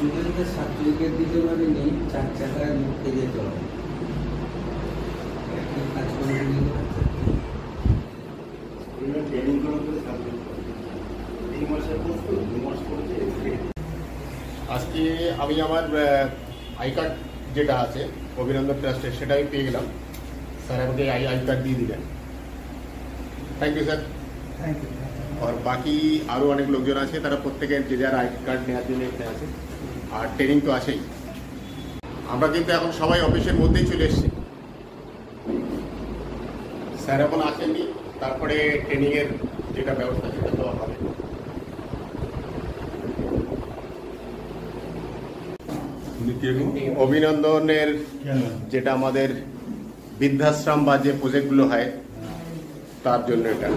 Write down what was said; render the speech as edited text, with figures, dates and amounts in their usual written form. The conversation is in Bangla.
স্টুডেন্টদের সার্টিফিকেট দিতে পারিনি 4 চাকায় মুক্তি যেতে হবে কাজ করে ট্রেনিং করাতে এই মাসের কোর্স তো 2 মাস করেছে। আজকে আমি আমার আই কার্ড যেটা আছে অভিনন্দন ট্রাস্টের সেটা আমি পেয়ে গেলাম। স্যার আমাকে আই কার্ড দিয়ে দিলেন, thank you sir. Thank you. আর বাকি আরও অনেক লোকজন আছে, তারা প্রত্যেকের যে যার আই কার্ড নেওয়ার জন্য এখানে আছে। আর ট্রেনিং তো আছেই। আমরা কিন্তু এখন সবাই অফিসের মধ্যেই চলে এসেছি। স্যার এখন আসেননি, তারপরে ট্রেনিংয়ের যেটা ব্যবস্থা সেটা তো হবে। অভিনন্দনের যেটা আমাদের বৃদ্ধাশ্রম বা যে প্রজেক্টগুলো হয় তার জন্য এটা